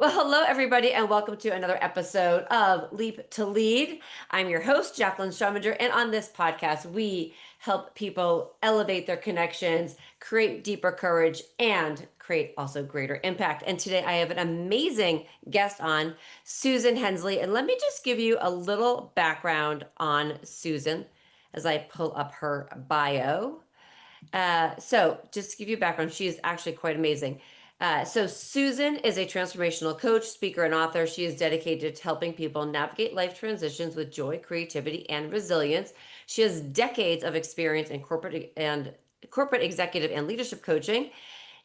Well, hello, everybody, and welcome to another episode of Leap to Lead. I'm your host, Jacqueline Strominger, and on this podcast, we help people elevate their connections, create deeper courage, and create also greater impact. And today, I have an amazing guest on, Susan Hensley. And let me just give you a little background on Susan as I pull up her bio. So just to give you background, she is actually quite amazing. So Susan is a transformational coach, speaker, and author. She is dedicated to helping people navigate life transitions with joy, creativity, and resilience. She has decades of experience in corporate executive and leadership coaching.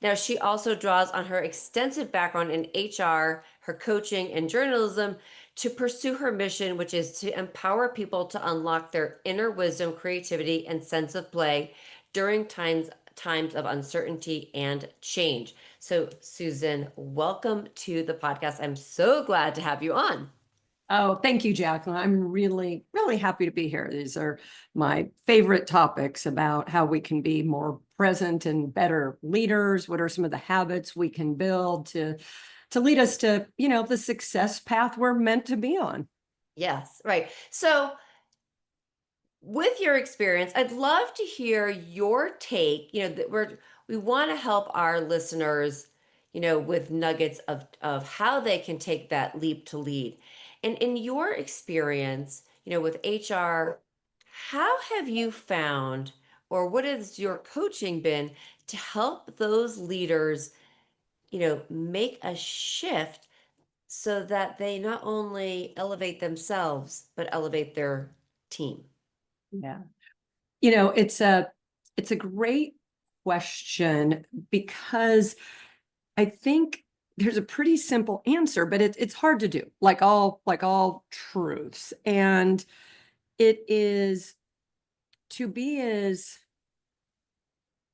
Now, she also draws on her extensive background in HR, her coaching, and journalism to pursue her mission, which is to empower people to unlock their inner wisdom, creativity, and sense of play during times of uncertainty and change. So, Susan, welcome to the podcast. I'm so glad to have you on. Oh, thank you, Jacqueline. I'm really, really happy to be here. These are my favorite topics about how we can be more present and better leaders. What are some of the habits we can build to lead us to, the success path we're meant to be on? Yes, right. So, with your experience, I'd love to hear your take. That we want to help our listeners, with nuggets of how they can take that leap to lead. And in your experience, with HR, how have you found, or what has your coaching been to help those leaders, make a shift so that they not only elevate themselves, but elevate their team? Yeah. It's a great question because I think there's a pretty simple answer, but it's hard to do, like all truths. And it is to be as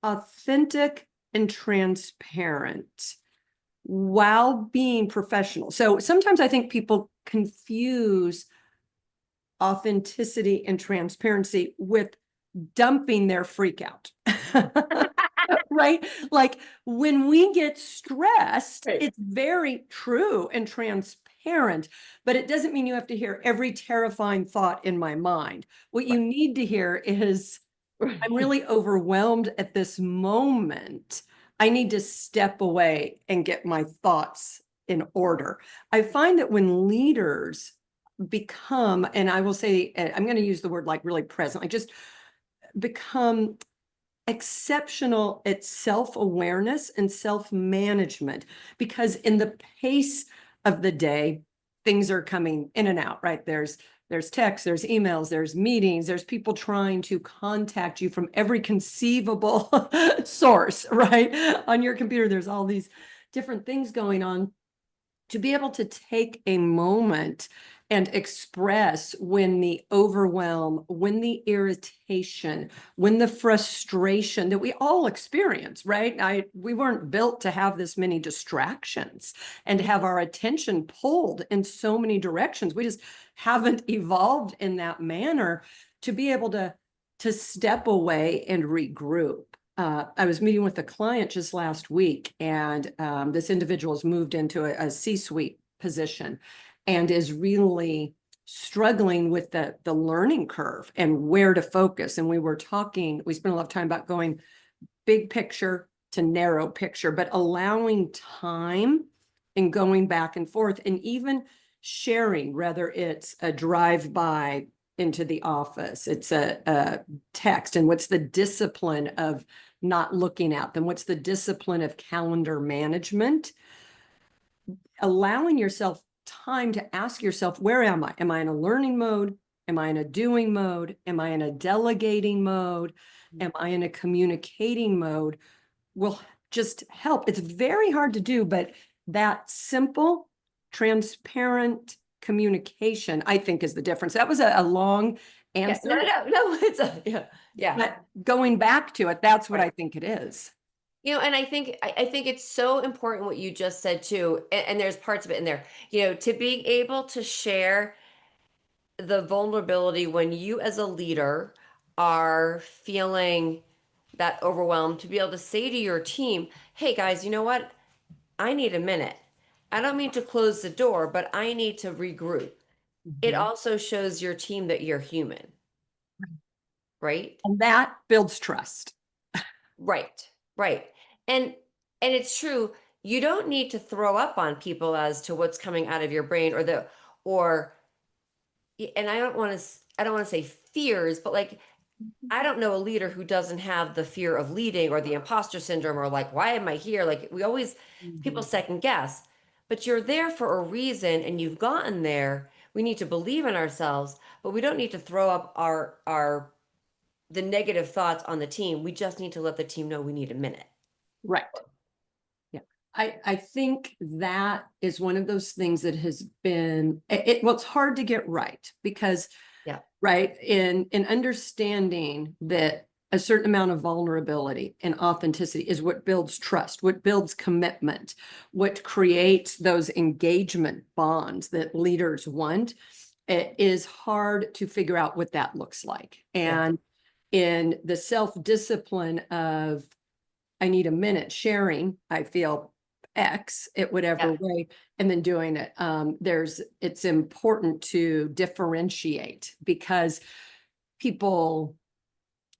authentic and transparent while being professional. So sometimes I think people confuse authenticity and transparency with dumping their freak out. Right? Like when we get stressed, Right. it's very true and transparent, but it doesn't mean you have to hear every terrifying thought in my mind. What you need to hear is, I'm really overwhelmed at this moment. I need to step away and get my thoughts in order. I find that when leaders become, and I will say, I'm going to use the word like really present, like just become exceptional at self-awareness and self-management, because in the pace of the day, things are coming in and out, right? There's texts, there's emails, there's meetings, there's people trying to contact you from every conceivable source, right? On your computer, there's all these different things going on. To be able to take a moment and express when the overwhelm, when the irritation, when the frustration that we all experience, right? We weren't built to have this many distractions and have our attention pulled in so many directions. We just haven't evolved in that manner to be able to step away and regroup. I was meeting with a client just last week, and this individual has moved into a C-suite position and is really struggling with the learning curve and where to focus. And we spent a lot of time about going big picture to narrow picture, but allowing time and going back and forth, and even sharing, whether it's a drive-by into the office, it's a text, and what's the discipline of not looking at them, what's the discipline of calendar management, allowing yourself time to ask yourself, where am I? Am I in a learning mode? Am I in a doing mode? Am I in a delegating mode? Am I in a communicating mode? Will just help. It's very hard to do, but that simple, transparent communication, I think, is the difference. That was a long Yeah, answer, no, yeah. but going back to it, that's what I think it is. And I think it's so important what you just said too, and there's parts of it in there. To be able to share the vulnerability when you as a leader are feeling that overwhelmed, to be able to say to your team, "Hey guys, you know what? I need a minute. I don't mean to close the door, but I need to regroup. It Mhm. also shows your team that you're human, right? And that builds trust. Right, right. And and it's true, you don't need to throw up on people as to what's coming out of your brain or and I don't want to say fears, but like I don't know a leader who doesn't have the fear of leading or the imposter syndrome or like, why am I here? Like we always, people Mhm. second guess, but you're there for a reason and you've gotten there. We need to believe in ourselves, but we don't need to throw up the negative thoughts on the team. We just need to let the team know we need a minute. Right. Yeah. I think that is one of those things that has been well, it's hard to get right because Yeah. right in understanding that a certain amount of vulnerability and authenticity is what builds trust, what builds commitment, what creates those engagement bonds that leaders want. It is hard to figure out what that looks like. Yeah. And in the self-discipline of I need a minute sharing, I feel X at whatever Yeah. way, and then doing it. It's important to differentiate because people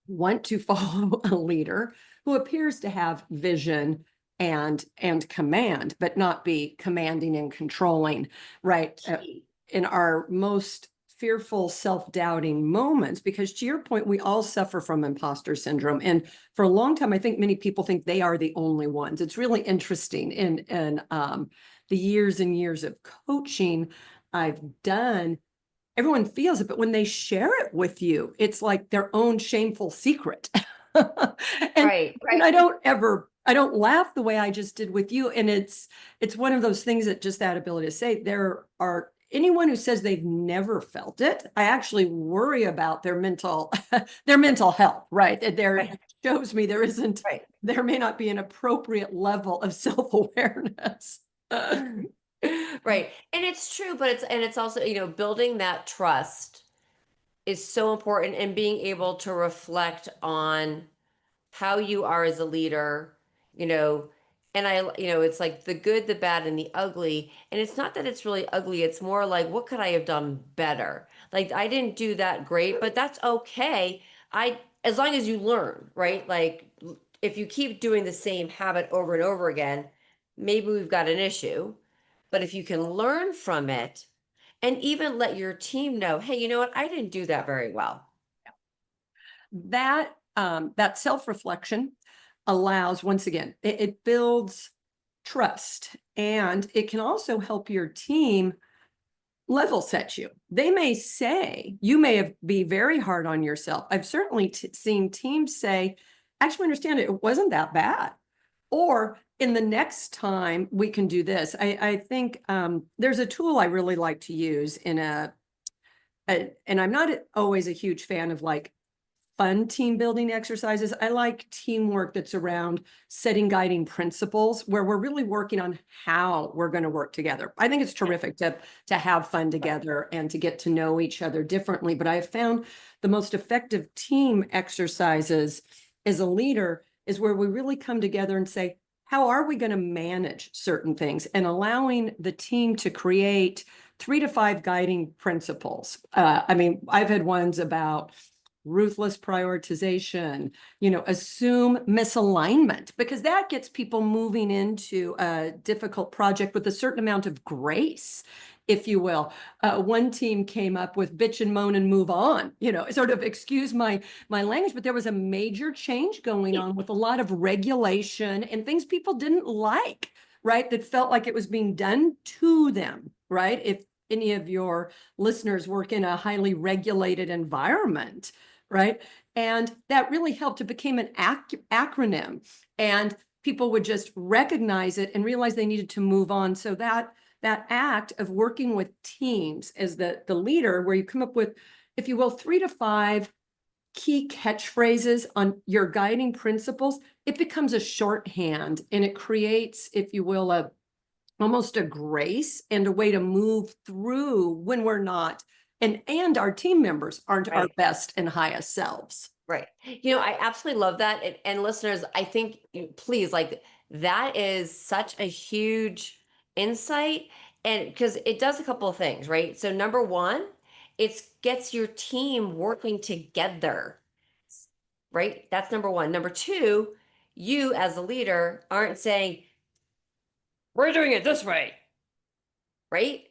want to follow a leader who appears to have vision and command, but not be commanding and controlling, right? Key. In our most fearful self-doubting moments, because to your point, we all suffer from imposter syndrome. And for a long time, I think many people think they are the only ones. It's really interesting. In the years and years of coaching I've done, everyone feels it, but when they share it with you, it's like their own shameful secret. and Right. and Right. I don't laugh the way I just did with you. And it's one of those things that just that ability to say there are anyone who says they've never felt it, I actually worry about their mental their mental health, right? There Right. shows me Right. there may not be an appropriate level of self-awareness. Right. And it's true, but it's also, building that trust is so important and being able to reflect on how you are as a leader, you know, and it's like the good, the bad, and the ugly. And it's not that it's really ugly, it's more like, what could I have done better? Like, I didn't do that great, but that's okay. As long as you learn, right? Like, if you keep doing the same habit over and over again, maybe we've got an issue. But if you can learn from it and even let your team know, hey, you know what? I didn't do that very well. That self-reflection allows, once again, it builds trust, and it can also help your team level set you. They may say, you may have be very hard on yourself. I've certainly seen teams say, actually understand it wasn't that bad. Or in the next time we can do this. I think there's a tool I really like to use and I'm not always a huge fan of like fun team building exercises. I like teamwork that's around setting guiding principles where we're really working on how we're going to work together. I think it's terrific to have fun together and to get to know each other differently. But I have found the most effective team exercises as a leader is where we really come together and say, how are we going to manage certain things and allowing the team to create 3 to 5 guiding principles. I mean, I've had ones about ruthless prioritization, assume misalignment, because that gets people moving into a difficult project with a certain amount of grace, if you will. One team came up with bitch and moan and move on, sort of excuse my language, but there was a major change going on with a lot of regulation and things people didn't like, right? That felt like it was being done to them, right? If any of your listeners work in a highly regulated environment, right? And that really helped. It became an acronym, and people would just recognize it and realize they needed to move on. So that act of working with teams as the leader, where you come up with, if you will, 3 to 5 key catchphrases on your guiding principles, it becomes a shorthand and it creates, if you will, almost a grace and a way to move through when we're not and our team members aren't our Right. best and highest selves. Right. I absolutely love that. And listeners, I think please, like, that is such a huge insight, and because it does a couple of things, right? So number one, it gets your team working together, right? That's number one. Number two, you as a leader aren't saying, we're doing it this way, right?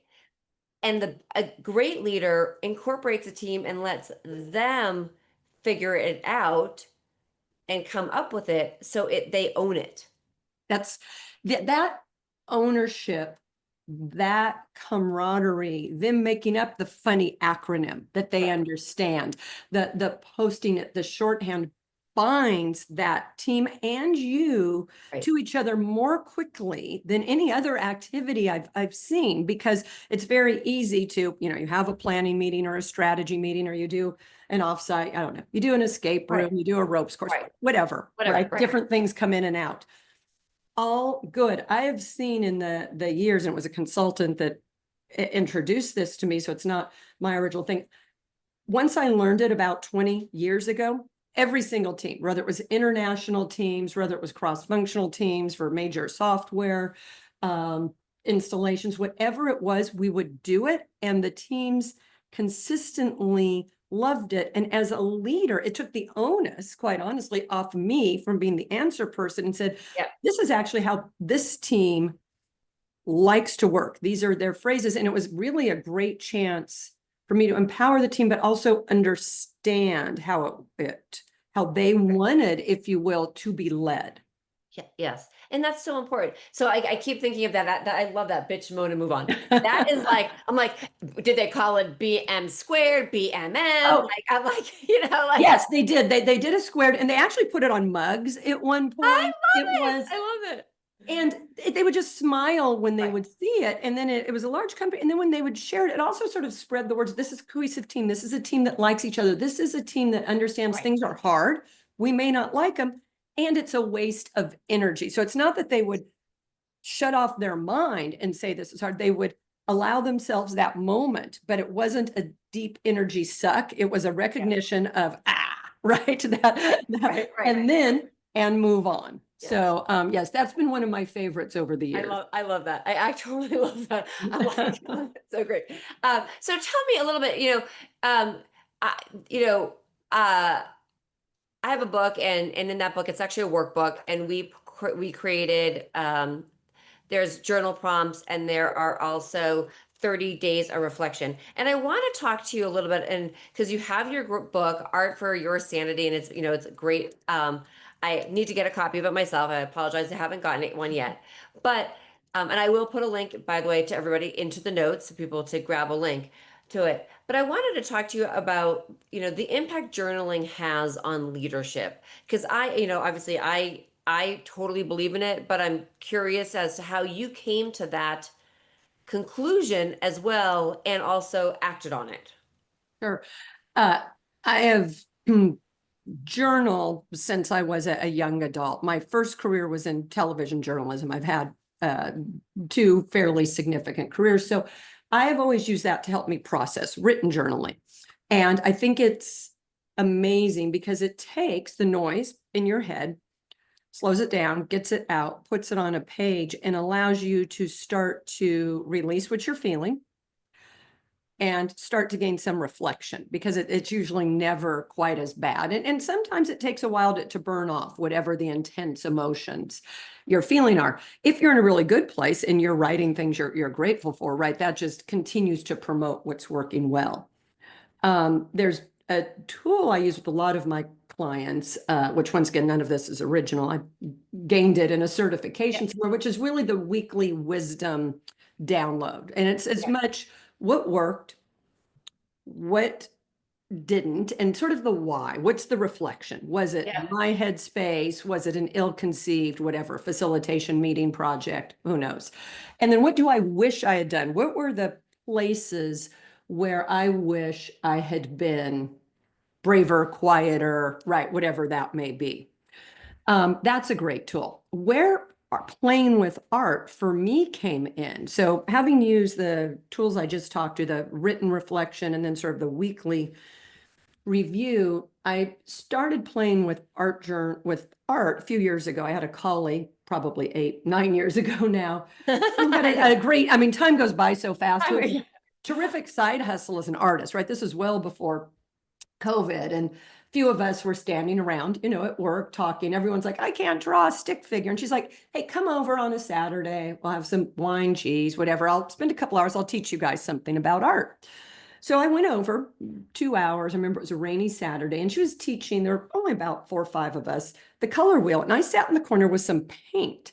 And a great leader incorporates a team and lets them figure it out and come up with it so they own it. That's that ownership, that camaraderie, them making up the funny acronym that they understand, the posting it, the shorthand binds that team and you Right. to each other more quickly than any other activity I've seen, because it's very easy to, you have a planning meeting or a strategy meeting, or you do an offsite, I don't know, you do an escape room, Right. you do a ropes course, Right. whatever, Whatever. right? Right. Different things come in and out. All good. I have seen in the years, and it was a consultant that introduced this to me, so it's not my original thing. Once I learned it about 20 years ago, every single team, whether it was international teams, whether it was cross-functional teams for major software installations, whatever it was, we would do it, and the teams consistently loved it. And as a leader, it took the onus, quite honestly, off me from being the answer person, and said, Yeah. this is actually how this team likes to work. These are their phrases. And it was really a great chance for me to empower the team, but also understand how they wanted, if you will, to be led. Yeah, yes. And that's so important. So I keep thinking of that. I love that bitch moan and move on. That is like, I'm like, did they call it BM squared, BMM? Oh, Like, I'm like, like, yes, they did. They did a squared, and they actually put it on mugs at one I point. It love it. was, I love it. and they would just smile when they Right. would see it. And then it was a large company. And then when they would share it, it also sort of spread the words. This is a cohesive team. This is a team that likes each other. This is a team that understands Right. things are hard. We may not like them. And it's a waste of energy. So it's not that they would shut off their mind and say, this is hard. They would allow themselves that moment, but it wasn't a deep energy suck. It was a recognition of, right. Right. Right. And then, and move on. Yes. So, yes, that's been one of my favorites over the years. I love that. I totally love that. I'm like, oh, it's so great. So tell me a little bit, I, you know, uh, I have a book, and in that book, it's actually a workbook, and we created there's journal prompts, and there are also 30 days of reflection. And I want to talk to you a little bit, and because you have your book, Art for Your Sanity, and it's great. I need to get a copy of it myself. I apologize, I haven't gotten one yet, but and I will put a link, by the way, to everybody into the notes for people to grab a link to it. But I wanted to talk to you about, the impact journaling has on leadership. Because obviously I totally believe in it, but I'm curious as to how you came to that conclusion as well and also acted on it. Sure. I have journaled since I was a young adult. My first career was in television journalism. I've had two fairly significant careers. So I have always used that to help me process written journaling. And I think it's amazing because it takes the noise in your head, slows it down, gets it out, puts it on a page, and allows you to start to release what you're feeling and start to gain some reflection, because it's usually never quite as bad. And sometimes it takes a while to burn off whatever the intense emotions you're feeling are. If you're in a really good place and you're writing things you're grateful for, right, that just continues to promote what's working well. There's a tool I use with a lot of my clients, which once again, none of this is original. I gained it in a certification somewhere, which is really the weekly wisdom download. And it's as much what worked, what didn't, and sort of the why. What's the reflection? Was it Yeah. my headspace? Was it an ill-conceived, whatever, facilitation meeting project? Who knows? And then what do I wish I had done? What were the places where I wish I had been braver, quieter, right, whatever that may be? That's a great tool. Where playing with art for me came in. So having used the tools I just talked to, the written reflection and then sort of the weekly review, I started playing with art a few years ago. I had a colleague, probably 8, 9 years ago now. We had I a know. great, I mean, time goes by so fast. I We had a mean, terrific side hustle as an artist, right? This was well before COVID, and few of us were standing around, at work talking. Everyone's like, I can't draw a stick figure. And she's like, hey, come over on a Saturday. We'll have some wine, cheese, whatever. I'll spend a couple hours. I'll teach you guys something about art. So I went over 2 hours. I remember it was a rainy Saturday, and she was teaching. There were only about 4 or 5 of us, the color wheel. And I sat in the corner with some paint.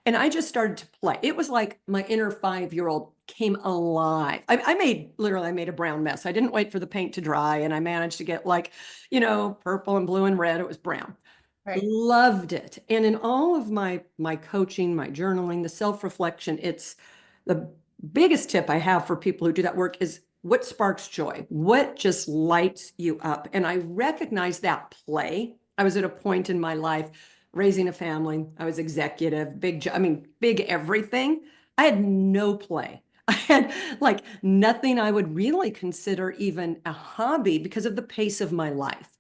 And I just started to play. It was like my inner 5-year-old came alive. I made a brown mess. I didn't wait for the paint to dry, and I managed to get like, purple and blue and red. It was brown. right. Loved it. And in all of my coaching, my journaling, the self-reflection, it's the biggest tip I have for people who do that work is what sparks joy? What just lights you up? And I recognize that play. I was at a point in my life raising a family. I was executive, big everything. I had no play. I had like nothing I would really consider even a hobby because of the pace of my life.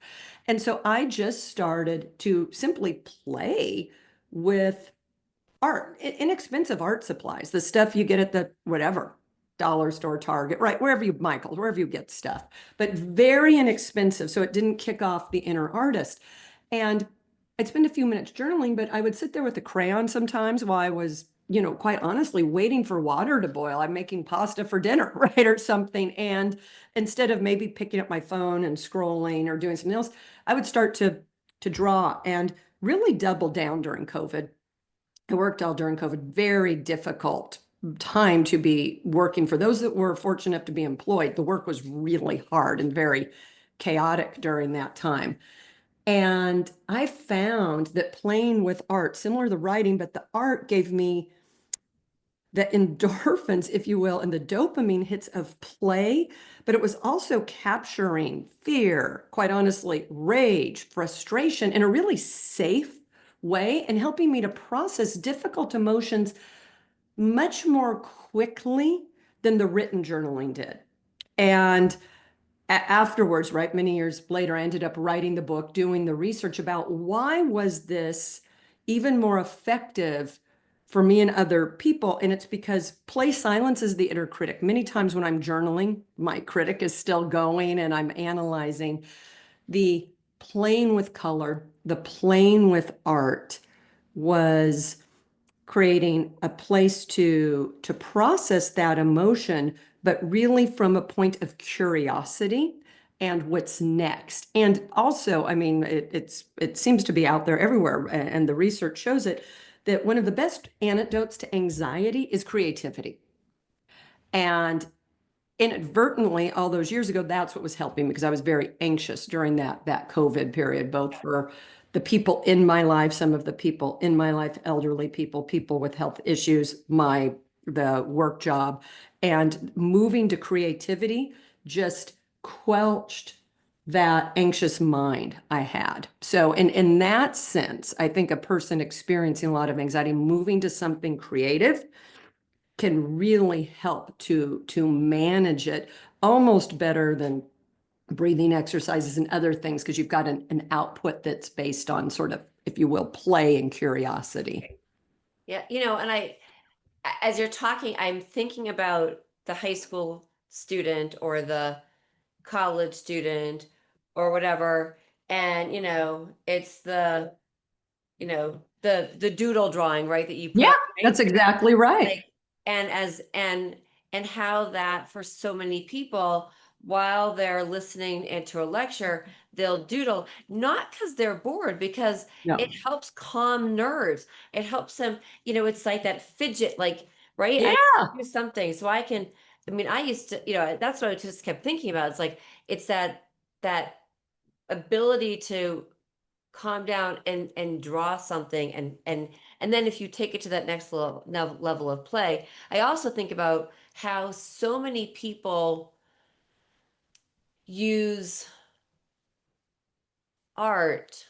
And so I just started to simply play with art, inexpensive art supplies, the stuff you get at the whatever dollar store, Target, right? Michael's, wherever you get stuff, but very inexpensive. So it didn't kick off the inner artist. And I'd spend a few minutes journaling, but I would sit there with a crayon sometimes while I was, quite honestly, waiting for water to boil. I'm making pasta for dinner, right? Or something. And instead of maybe picking up my phone and scrolling or doing something else, I would start to draw and really double down during COVID. I worked all during COVID, very difficult time to be working. For those that were fortunate to be employed, the work was really hard and very chaotic during that time. And I found that playing with art, similar to the writing, but the art gave me the endorphins, if you will, and the dopamine hits of play, but it was also capturing fear, quite honestly, rage, frustration in a really safe way and helping me to process difficult emotions much more quickly than the written journaling did. And afterwards, right, many years later, I ended up writing the book, doing the research about why was this even more effective for me and other people. And it's because play silences the inner critic. Many times when I'm journaling, my critic is still going and I'm analyzing. The playing with color, the playing with art was creating a place to process that emotion, but really from a point of curiosity and what's next. And also, I mean, it seems to be out there everywhere, and the research shows it, that one of the best antidotes to anxiety is creativity. And inadvertently, all those years ago, that's what was helping me because I was very anxious during that COVID period, both for the people in my life, some of the people in my life, elderly people, people with health issues, the work job, and moving to creativity just quelched that anxious mind I had. So in that sense, I think a person experiencing a lot of anxiety, moving to something creative can really help to manage it almost better than breathing exercises and other things because you've got an output that's based on sort of, if you will, play and curiosity. Yeah, and as you're talking, I'm thinking about the high school student or the college student or whatever. And, it's the doodle drawing, right, that you put Yeah, up, that's right? exactly right. Like, and as and how that for so many people, while they're listening into a lecture, they'll doodle, not because they're bored, because it No. helps calm nerves. It helps them, it's like that fidget, like, right? I Yeah. do something so I can, I mean, I used to, that's what I just kept thinking about. It's like it's that ability to calm down and draw something, and then if you take it to that next level of play. I also think about how so many people use art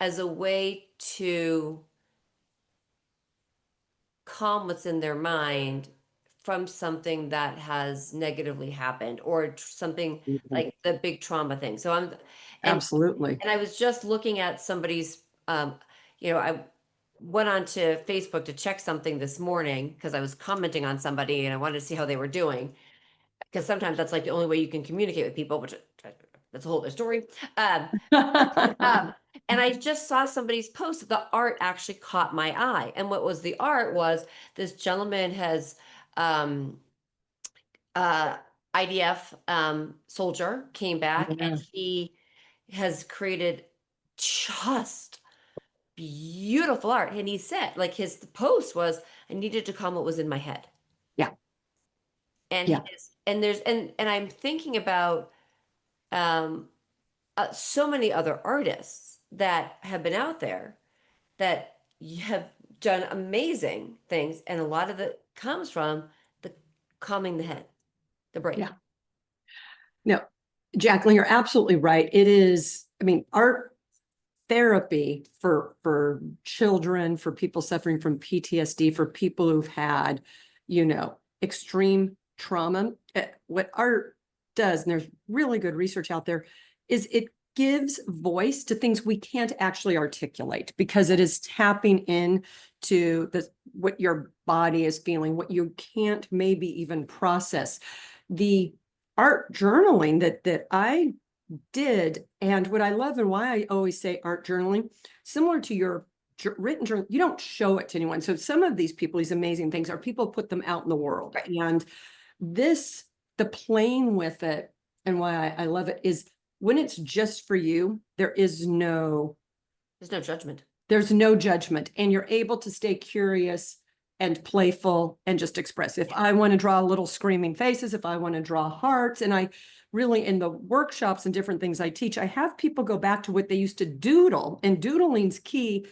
as a way to calm what's in their mind from something that has negatively happened, or something like the big trauma thing. So I'm and Absolutely. and I was just looking at somebody's, you know I went on to Facebook to check something this morning because I was commenting on somebody and I wanted to see how they were doing. Because sometimes that's like the only way you can communicate with people, which that's a whole other story. Um, um, and I just saw somebody's post that the art actually caught my eye. And what was the art was this gentleman has um, uh, IDF soldier came back and Yeah. he has created just beautiful art. And he said, like his post was, I needed to calm what was in my head. Yeah. And Yeah. his and there's and I'm thinking about um so many other artists that have been out there that have done amazing things, and a lot of it comes from the calming the head, the brain. Yeah. No, Jacqueline, you're absolutely right. It is, I mean, art therapy for children, for people suffering from PTSD, for people who've had, extreme trauma. What art does, and there's really good research out there, is it gives voice to things we can't actually articulate because it is tapping in to what your body is feeling, what you can't maybe even process. The art journaling that I did, and what I love and why I always say art journaling, similar to your written journal, you don't show it to anyone. So some of these people, these amazing things, are people put them out in the world. Right. And this, the playing with it, and why I love it is when it's just for you, There's no judgment. there's no judgment, and you're able to stay curious and playful and just express. If Yeah. I want to draw little screaming faces, if I want to draw hearts, and I really, in the workshops and different things I teach, I have people go back to what they used to doodle, and doodling's key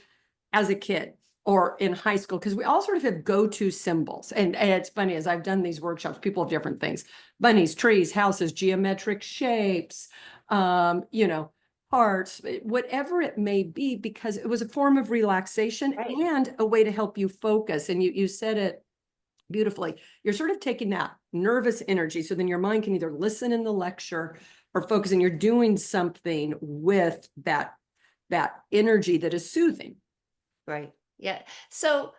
as a kid or in high school, because we all sort of have go-to symbols. And it's funny, as I've done these workshops, people have different things: bunnies, trees, houses, geometric shapes, hearts, whatever it may be, because it was a form of relaxation Right. and a way to help you focus. And you said it beautifully. You're sort of taking that nervous energy, so then your mind can either listen in the lecture or focus, and you're doing something with that energy that is soothing. Right. Yeah. So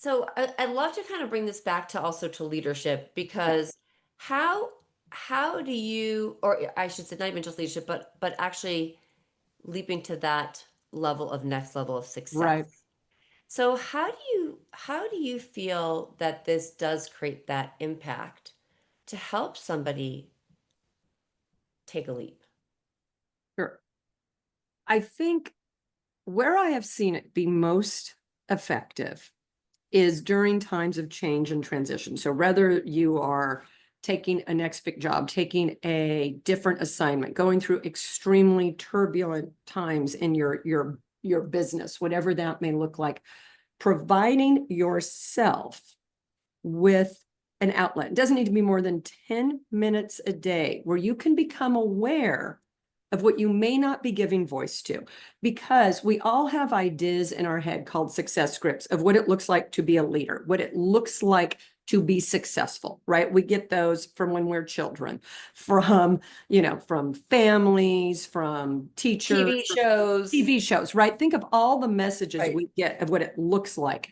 I'd love to kind of bring this back to also to leadership, Yeah. because how how do you, or I should say not even just leadership, but actually leaping to that level of next level of Right. success. So how do you feel that this does create that impact to help somebody take a leap? Sure. I think where I have seen it be most effective is during times of change and transition. So whether you are taking a next big job, taking a different assignment, going through extremely turbulent times in your business, whatever that may look like, providing yourself with an outlet. It doesn't need to be more than 10 minutes a day where you can become aware of what you may not be giving voice to, because we all have ideas in our head called success scripts of what it looks like to be a leader, what it looks like to be successful, right? We get those from when we're children, from families, from teachers, TV shows. TV shows, right? Think of all the messages Right. we get of what it looks like.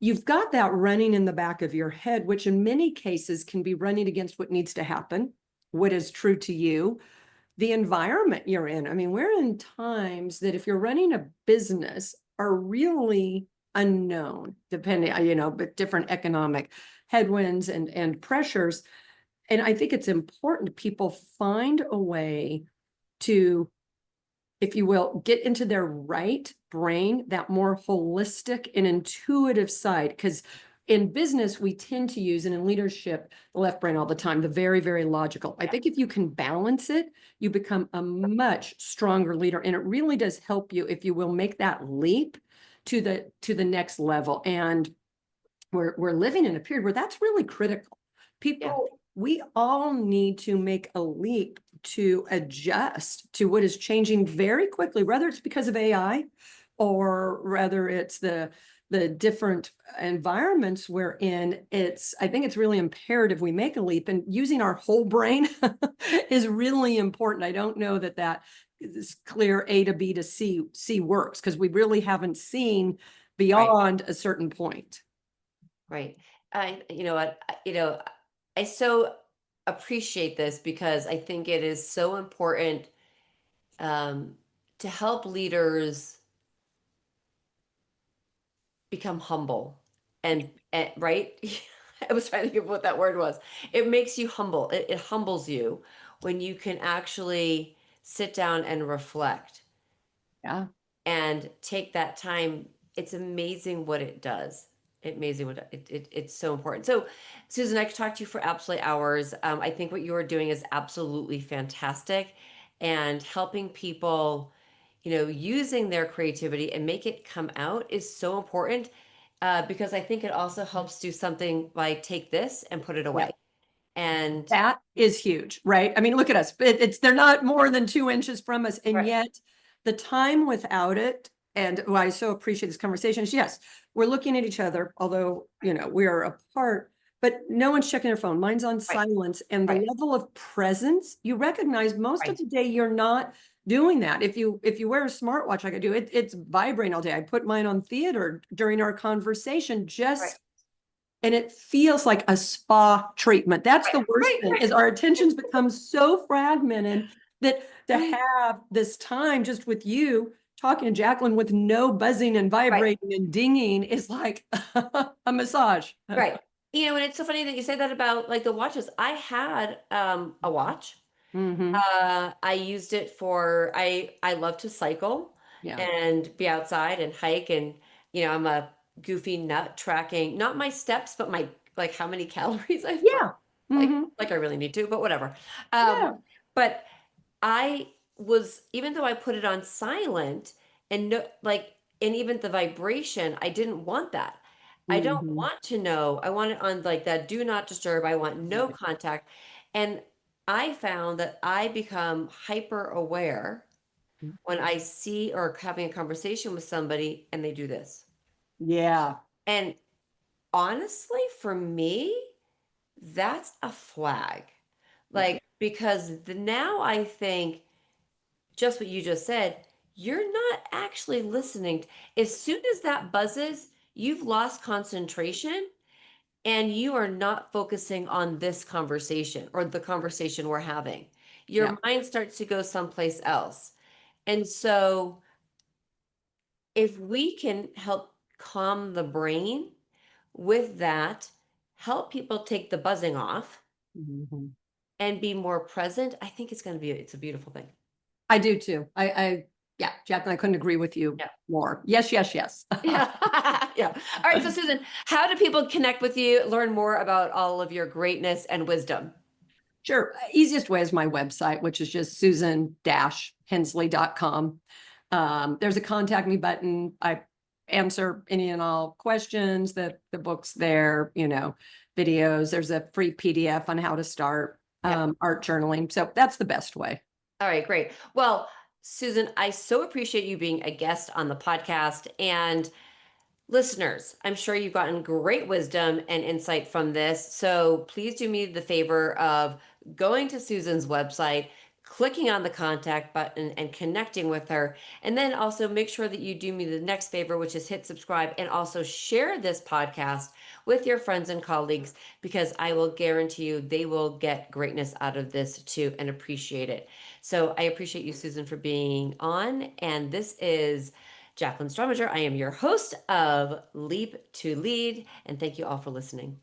You've got that running in the back of your head, which in many cases can be running against what needs to happen, what is true to you, the environment you're in. I mean, we're in times that, if you're running a business, are really unknown, depending, but different economic headwinds and pressures. And I think it's important people find a way to, if you will, get into their right brain, that more holistic and intuitive side. Because in business, we tend to use, and in leadership, the left brain all the time, the very, very logical. I think if you can balance it, you become a much stronger leader. And it really does help you, if you will, make that leap to the next level. And we're living in a period where that's really critical. Yeah. We all need to make a leap to adjust to what is changing very quickly, whether it's because of AI or whether it's the different environments we're in. I think it's really imperative we make a leap, and using our whole brain is really important. I don't know that this clear A to B to C works, because we really haven't seen Right. beyond a certain point. Right. You know what, I so appreciate this because I think it is so important um, to help leaders become humble and right. I was trying to think of what that word was. It makes you humble. It humbles you when you can actually sit down and reflect Yeah. and take that time. It's amazing what it does. Amazing what it's so important. So, Susan, I could talk to you for absolutely hours. I think what you are doing is absolutely fantastic, and helping people, using their creativity and make it come out is so important. Because I think it also helps do something like take this and put it away. Yep. And That is huge, right? I mean, look at us. They're not more than 2 inches from us. And right, yet the time without it, and why I so appreciate this conversation is, yes, we're looking at each other, although, we are apart, but no one's checking their phone. Mine's on right, silence. And the right, level of presence, you recognize most of right, the day you're not doing that. If you wear a smartwatch like I do, it's vibrating all day. I put mine on theater during our conversation, right, and it feels like a spa treatment. That's right, the worst right, thing, right, is our attentions become so fragmented that to right, have this time just with you talking to Jacqueline with no buzzing and right. vibrating and dinging is like a massage. Right. And it's so funny that you say that about like the watches. I had a watch. Hmm. I used it for I love to cycle Yeah. and be outside and hike, and I'm a goofy nut tracking not my steps but my like how many calories I've burned. Yeah. Like Hmm. like I really need to, but whatever. Yeah. But I was, even though I put it on silent and no, like, and even the vibration, I didn't want that. I don't Hmm. want to know. I want it on like that do not disturb. I want no Right. contact. And I found that I become hyper aware when I see or having a conversation with somebody and they do this. Yeah. And honestly, for me, that's a flag. Yeah. Like, because now I think, just what you just said, you're not actually listening. As soon as that buzzes, you've lost concentration and you are not focusing on this conversation or the conversation we're having. Yeah. Your mind starts to go someplace else. And so, if we can help calm the brain with that, help people take the buzzing off Hmm. and be more present, I think it's a beautiful thing. I do too. Yeah, Jacqueline, I couldn't agree with you Yeah. more. Yes, yes, yes. Yeah. Yeah. All right. So, Susan, how do people connect with you, learn more about all of your greatness and wisdom? Sure. Easiest way is my website, which is just susan-hensley.com. There's a contact me button. I answer any and all questions. The book's there, videos. There's a free PDF on how to start Yeah. art journaling. So that's the best way. All right. Great. Well, Susan, I so appreciate you being a guest on the podcast. And listeners, I'm sure you've gotten great wisdom and insight from this. So please do me the favor of going to Susan's website, clicking on the contact button, and connecting with her. And then also make sure that you do me the next favor, which is hit subscribe and also share this podcast with your friends and colleagues, because I will guarantee you they will get greatness out of this too and appreciate it. So I appreciate you, Susan, for being on. And this is Jacqueline Strominger. I am your host of Leap to Lead, and thank you all for listening.